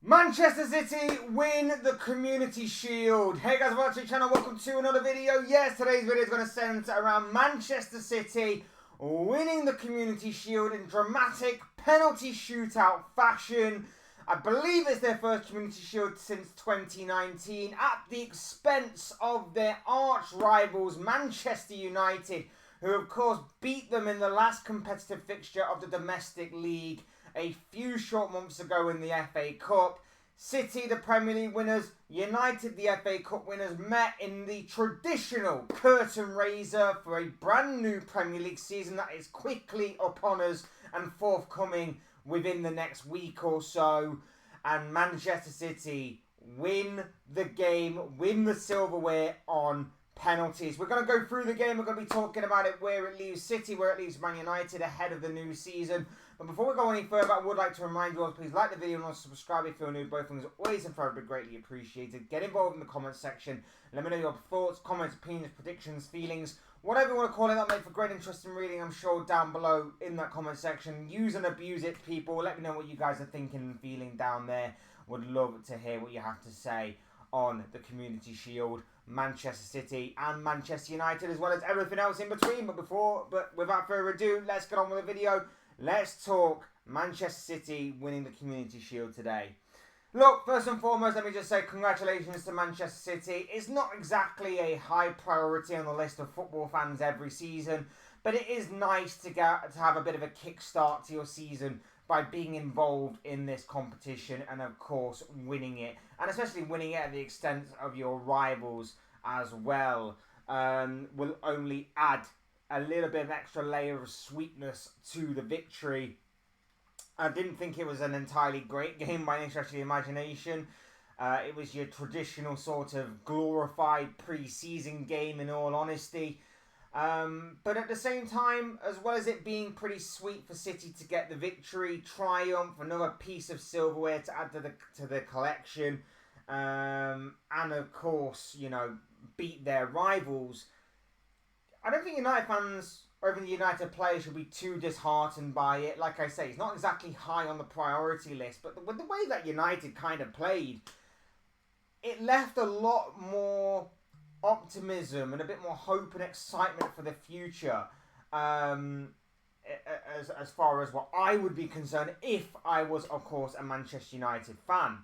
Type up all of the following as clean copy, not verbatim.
Manchester City win the Community Shield. Hey guys, welcome to the channel. Welcome to another video. Yes, today's video is going to centre around Manchester City winning the Community Shield in dramatic penalty shootout fashion. I believe it's their first Community Shield since 2019 at the expense of their arch rivals Manchester United, who of course beat them in the last competitive fixture of the domestic league a few short months ago in the FA Cup. City, the Premier League winners, United, the FA Cup winners, met in the traditional curtain raiser for a brand new Premier League season that is quickly upon us and forthcoming within the next week or so. And Manchester City win the game, win the silverware on penalties. We're going to go through the game. We're going to be talking about it, where it leaves City, where it leaves Man United ahead of the new season. But before we go any further, I would like to remind you all, please like the video and also subscribe if you're new. Both things are always and forever greatly appreciated. Get involved in the comments section. Let me know your thoughts, comments, opinions, predictions, feelings, whatever you want to call it. That'll make for great interesting reading, I'm sure, down below in that comment section. Use and abuse it, people. Let me know what you guys are thinking and feeling down there. Would love to hear what you have to say on the Community Shield, Manchester City and Manchester United, as well as everything else in between. But without further ado, let's get on with the video. Let's talk Manchester City winning the Community Shield today. Look, first and foremost, let me just say congratulations to Manchester City. It's not exactly a high priority on the list of football fans every season, but it is nice to have a bit of a kickstart to your season by being involved in this competition and, of course, winning it. And especially winning it at the extent of your rivals as well will only add a little bit of extra layer of sweetness to the victory. I didn't think it was an entirely great game by any stretch of the imagination. It was your traditional sort of glorified pre-season game, in all honesty. But at the same time, as well as it being pretty sweet for City to get the victory, triumph, another piece of silverware to add to the collection, and of course, you know, beat their rivals, I don't think United fans or even the United players should be too disheartened by it. Like I say, it's not exactly high on the priority list, but with the way that United kind of played, it left a lot more optimism and a bit more hope and excitement for the future, as far as what I would be concerned if I was, of course, a Manchester United fan.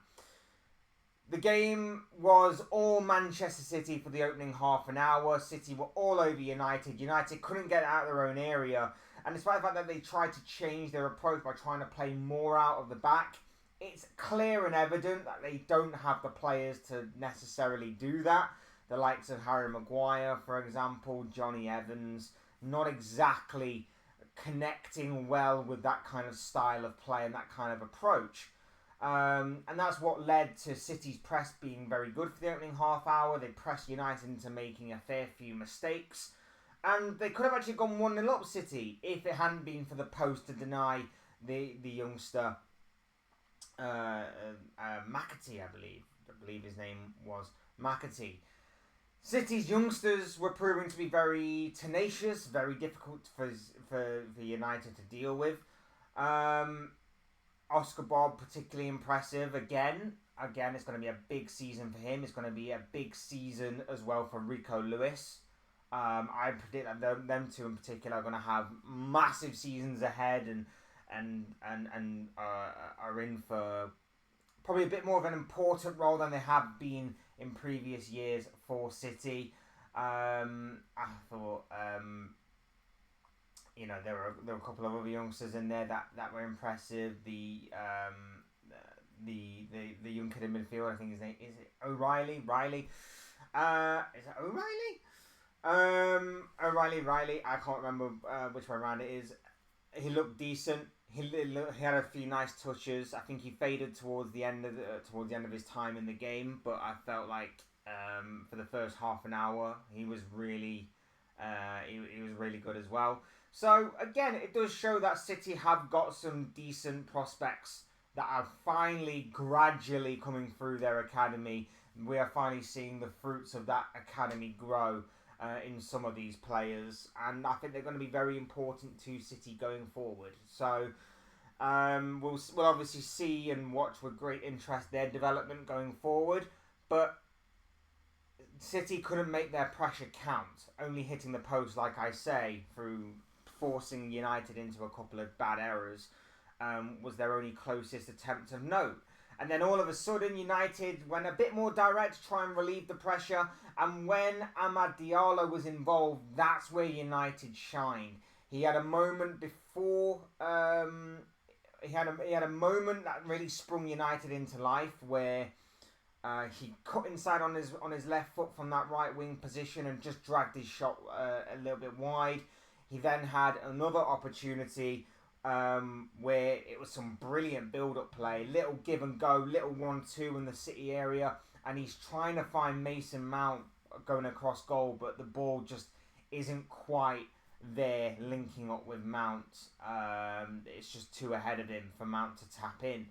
The game was all Manchester City for the opening half an hour. City were all over United. United couldn't get out of their own area. And despite the fact that they tried to change their approach by trying to play more out of the back, it's clear and evident that they don't have the players to necessarily do that. The likes of Harry Maguire, for example, Johnny Evans, not exactly connecting well with that kind of style of play and that kind of approach. And that's what led to City's press being very good for the opening half hour. They pressed United into making a fair few mistakes. And they could have actually gone 1-0 up City if it hadn't been for the post to deny the youngster, McAtee, I believe his name was McAtee. City's youngsters were proving to be very tenacious, very difficult for United to deal with. Oscar Bob, particularly impressive. Again, it's going to be a big season for him. It's going to be a big season as well for Rico Lewis. I predict that them two in particular are going to have massive seasons ahead and are in for probably a bit more of an important role than they have been in previous years for City. I thought, you know, there were a couple of other youngsters in there that were impressive. The young kid in midfield, I think his name is it O'Reilly. Is it O'Reilly? O'Reilly. I can't remember which way around it is. He looked decent. He had a few nice touches. I think he faded towards the end of his time in the game, but I felt like for the first half an hour he was really he was really good as well. So again, it does show that City have got some decent prospects that are finally gradually coming through their academy. We are finally seeing the fruits of that academy grow in some of these players, and I think they're going to be very important to City going forward. So We'll obviously see and watch with great interest their development going forward, but City couldn't make their pressure count, only hitting the post, like I say, through forcing United into a couple of bad errors, was their only closest attempt of note. And then all of a sudden, United went a bit more direct to try and relieve the pressure. And when Amad Diallo was involved, that's where United shined. He had a moment before. He had a moment that really sprung United into life, where he cut inside on his left foot from that right wing position and just dragged his shot a little bit wide. He then had another opportunity where it was some brilliant build-up play, little give and go, little 1-2 in the City area, and he's trying to find Mason Mount going across goal, but the ball just isn't quite there linking up with Mount. It's just too ahead of him for Mount to tap in.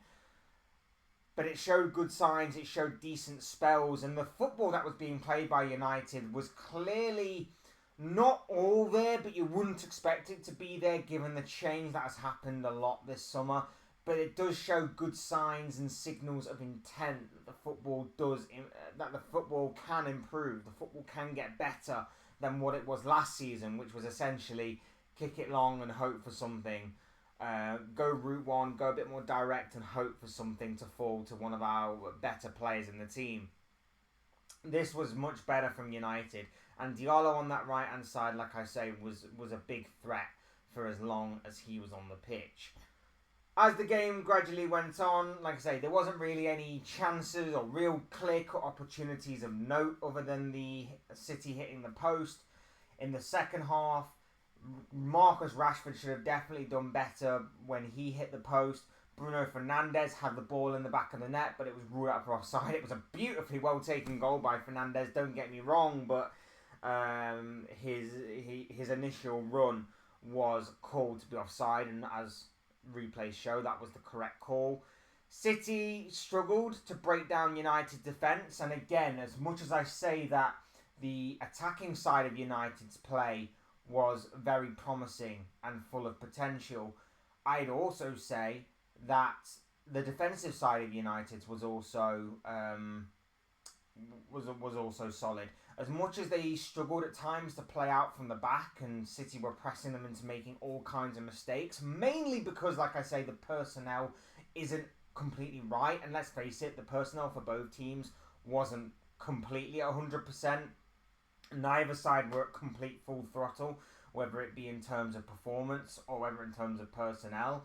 But it showed good signs, it showed decent spells, and the football that was being played by United was clearly not all there, but you wouldn't expect it to be there given the change that has happened a lot this summer. But it does show good signs and signals of intent that the football can improve, the football can get better than what it was last season, which was essentially kick it long and hope for something. Go route one, go a bit more direct and hope for something to fall to one of our better players in the team. This was much better from United, and Diallo on that right hand side, like I say, was a big threat for as long as he was on the pitch. As the game gradually went on, like I say, there wasn't really any chances or real clear-cut opportunities of note other than the City hitting the post. In the second half, Marcus Rashford should have definitely done better when he hit the post. Bruno Fernandes had the ball in the back of the net, but it was ruled out for offside. It was a beautifully well taken goal by Fernandes, don't get me wrong, but his initial run was called to be offside, and as replays show, that was the correct call. City struggled to break down United's defence, and again, as much as I say that the attacking side of United's play was very promising and full of potential, I'd also say that the defensive side of United's was also solid. As much as they struggled at times to play out from the back and City were pressing them into making all kinds of mistakes, mainly because, like I say, the personnel isn't completely right, and let's face it, the personnel for both teams wasn't completely 100%. Neither side were at complete full throttle, whether it be in terms of performance or whether in terms of personnel.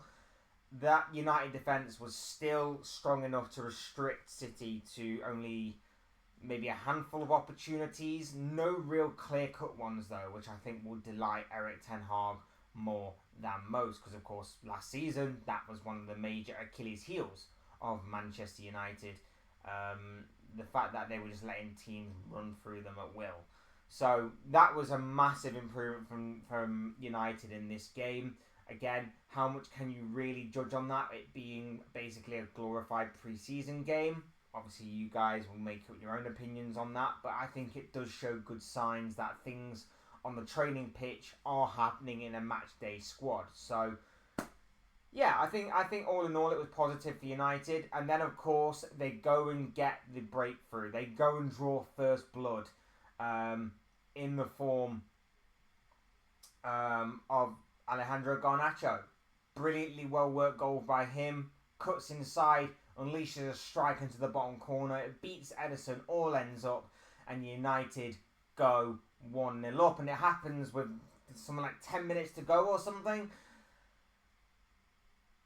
That United defence was still strong enough to restrict City to only maybe a handful of opportunities. No real clear-cut ones, though, which I think will delight Erik ten Hag more than most, because, of course, last season, that was one of the major Achilles heels of Manchester United. The fact that they were just letting teams run through them at will. So that was a massive improvement from United in this game. Again, how much can you really judge on that? It being basically a glorified pre-season game. Obviously, you guys will make up your own opinions on that, but I think it does show good signs that things on the training pitch are happening in a match day squad. So, yeah, I think all in all it was positive for United. And then, of course, they go and get the breakthrough. They go and draw first blood in the form of Alejandro Garnacho. Brilliantly well-worked goal by him. Cuts inside, unleashes a strike into the bottom corner. It beats Ederson, all ends up, and United go 1-0 up. And it happens with something like 10 minutes to go or something.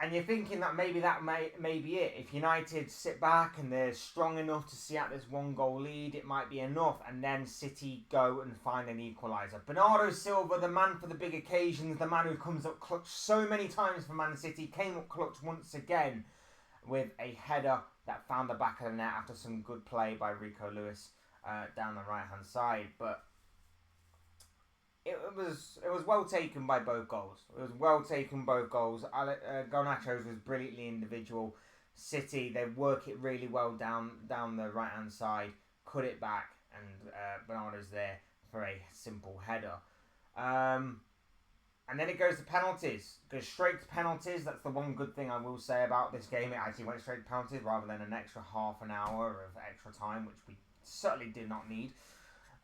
And you're thinking that maybe that may be it. If United sit back and they're strong enough to see out this 1-goal lead, it might be enough. And then City go and find an equaliser. Bernardo Silva, the man for the big occasions, the man who comes up clutch so many times for Man City, came up clutch once again with a header that found the back of the net after some good play by Rico Lewis down the right-hand side. But it was well taken by both goals. It was well taken both goals. Garnacho's was brilliantly individual. City, they work it really well down the right hand side, cut it back, and Bernardo's there for a simple header. And then it goes to penalties. It goes straight to penalties. That's the one good thing I will say about this game. It actually went straight to penalties rather than an extra half an hour of extra time, which we certainly did not need.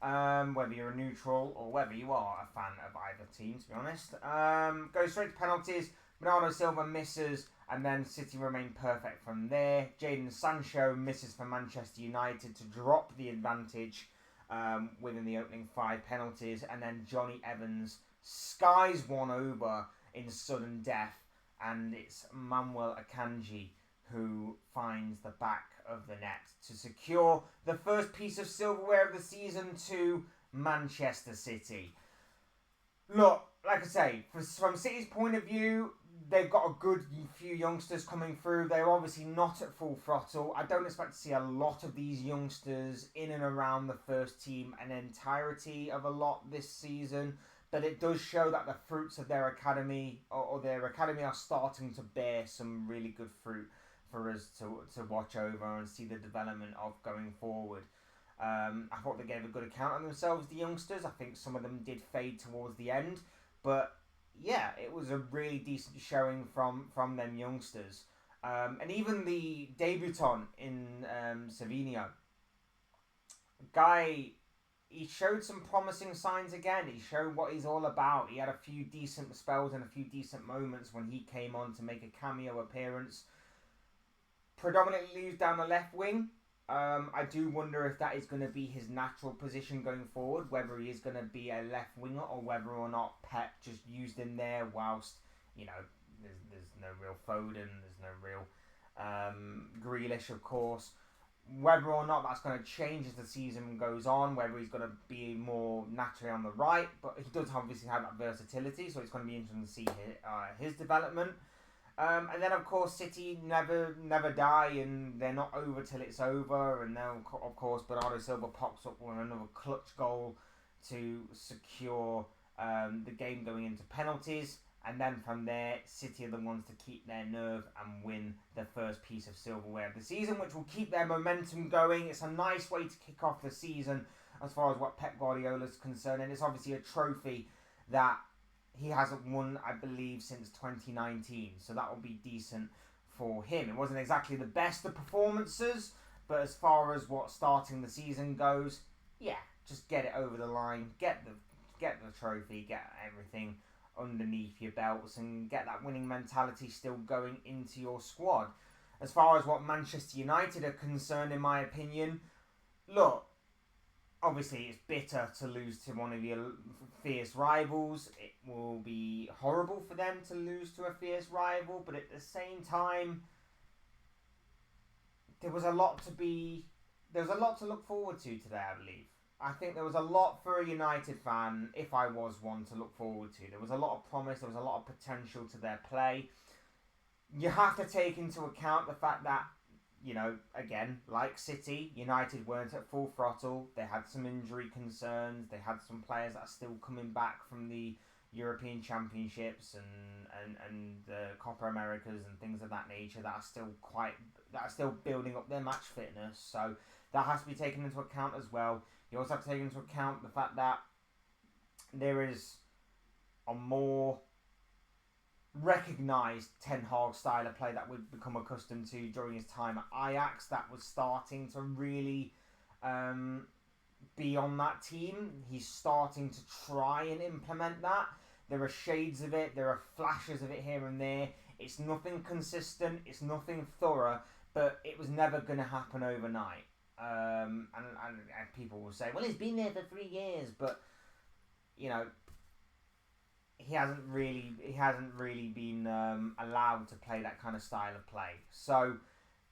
Whether you're a neutral or whether you are a fan of either team, to be honest. Goes straight to penalties. Bernardo Silva misses, and then City remain perfect from there. Jadon Sancho misses for Manchester United to drop the advantage within the opening 5 penalties, and then Johnny Evans skies one over in sudden death, and it's Manuel Akanji who finds the back of the net to secure the first piece of silverware of the season to Manchester City. Look, like I say, from City's point of view, they've got a good few youngsters coming through. They're obviously not at full throttle. I don't expect to see a lot of these youngsters in and around the first team an entirety of a lot this season. But it does show that the fruits of their academy or their academy are starting to bear some really good fruit for us to watch over and see the development of going forward. I thought they gave a good account of themselves, the youngsters. I think some of them did fade towards the end. But yeah, it was a really decent showing from them youngsters. And even the debutant in Savinho, Guy, he showed some promising signs again. He showed what he's all about. He had a few decent spells and a few decent moments when he came on to make a cameo appearance. Predominantly used down the left wing. I do wonder if that is going to be his natural position going forward, whether he is going to be a left winger or whether or not Pep just used him there whilst, there's no real Foden, there's no real Grealish, of course. Whether or not that's going to change as the season goes on, whether he's going to be more naturally on the right, but he does obviously have that versatility, so it's going to be interesting to see his development. And then, of course, City never die, and they're not over till it's over. And then, of course, Bernardo Silva pops up with another clutch goal to secure the game going into penalties. And then from there, City are the ones to keep their nerve and win the first piece of silverware of the season, which will keep their momentum going. It's a nice way to kick off the season as far as what Pep Guardiola is concerned. And it's obviously a trophy that he hasn't won, I believe, since 2019. So that will be decent for him. It wasn't exactly the best of performances, but as far as what starting the season goes, yeah, just get it over the line, get the trophy, get everything underneath your belts, and get that winning mentality still going into your squad. As far as what Manchester United are concerned, in my opinion, look, obviously it's bitter to lose to one of your fierce rivals. It will be horrible for them to lose to a fierce rival, but at the same time, there was a lot to look forward to today, I believe. I think there was a lot for a United fan, if I was one, to look forward to. There was a lot of promise, there was a lot of potential to their play. You have to take into account the fact that, again, like City, United weren't at full throttle. They had some injury concerns. They had some players that are still coming back from the European Championships and the Copa Americas and things of that nature that are still building up their match fitness. So that has to be taken into account as well. You also have to take into account the fact that there is a more recognised Ten Hag style of play that we've become accustomed to during his time at Ajax that was starting to really be on that team. He's starting to try and implement that. There are shades of it, there are flashes of it here and there. It's nothing consistent, it's nothing thorough, but it was never going to happen overnight. And people will say, well, he's been there for 3 years, but he hasn't really been allowed to play that kind of style of play. So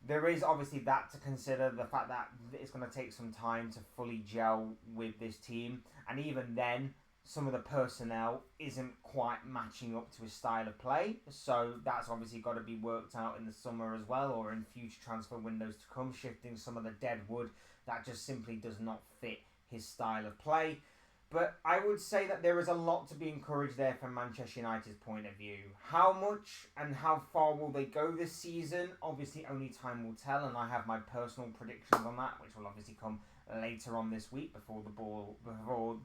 there is obviously that to consider, the fact that it's going to take some time to fully gel with this team, and even then, some of the personnel isn't quite matching up to his style of play. So that's obviously got to be worked out in the summer as well, or in future transfer windows to come, shifting some of the dead wood that just simply does not fit his style of play. But I would say that there is a lot to be encouraged there from Manchester United's point of view. How much and how far will they go this season? Obviously only time will tell, and I have my personal predictions on that, which will obviously come later on this week before the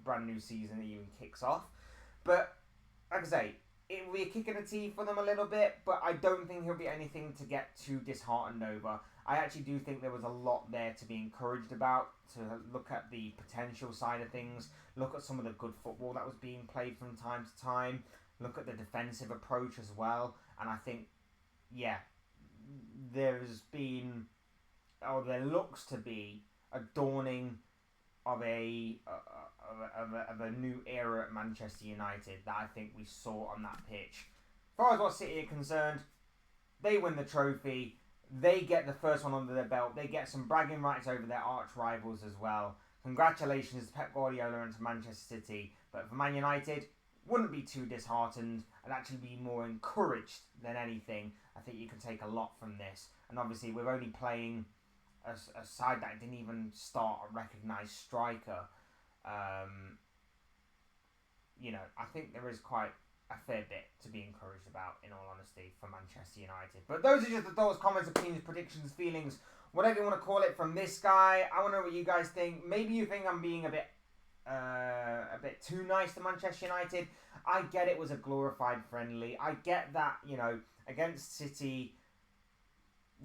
brand new season even kicks off. But like I say, it will be a kick in the teeth for them a little bit, but I don't think he'll be anything to get too disheartened over. I actually do think there was a lot there to be encouraged about, to look at the potential side of things, look at some of the good football that was being played from time to time, look at the defensive approach as well, and I think, yeah, there looks to be a dawning of a new era at Manchester United that I think we saw on that pitch. As far as what City are concerned, they win the trophy. They get the first one under their belt. They get some bragging rights over their arch rivals as well. Congratulations to Pep Guardiola and to Manchester City. But for Man United, wouldn't be too disheartened and actually be more encouraged than anything. I think you can take a lot from this. And obviously, we're only playing a side that didn't even start a recognised striker. I think there is quite a fair bit to be encouraged about, in all honesty, for Manchester United. But those are just the thoughts, comments, opinions, predictions, feelings, whatever you want to call it, from this guy. I want to know what you guys think. Maybe you think I'm being a bit too nice to Manchester United. I get it was a glorified friendly. I get that, against City,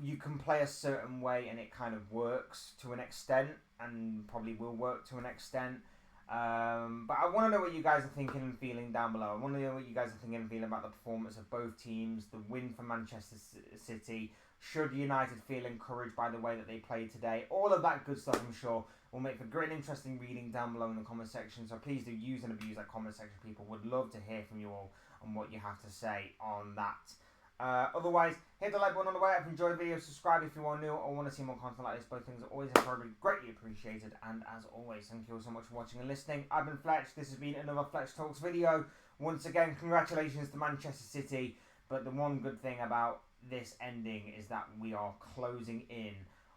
you can play a certain way and it kind of works to an extent, and probably will work to an extent. But I want to know what you guys are thinking and feeling down below. I want to know what you guys are thinking and feeling about the performance of both teams, the win for Manchester City. Should United feel encouraged by the way that they played today? All of that good stuff, I'm sure, will make for great and interesting reading down below in the comment section. So please do use and abuse that comment section. People would love to hear from you all and what you have to say on that. Otherwise, hit the like button on the way up, enjoy the video, subscribe if you are new or want to see more content like this. Both things are always incredibly greatly appreciated, and as always, thank you all so much for watching and listening. I've been Fletch, this has been another Fletch Talks video. Once again, congratulations to Manchester City, but the one good thing about this ending is that we are closing in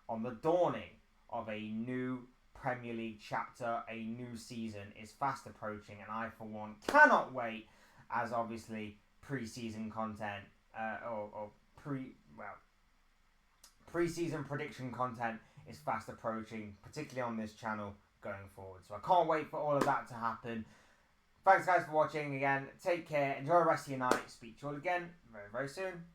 on the dawning of a new Premier League chapter. A new season is fast approaching, and I for one cannot wait, as obviously pre-season content pre-season prediction content is fast approaching, particularly on this channel going forward. So I can't wait for all of that to happen. Thanks guys for watching again. Take care. Enjoy the rest of your night. Speak to you all again very, very soon.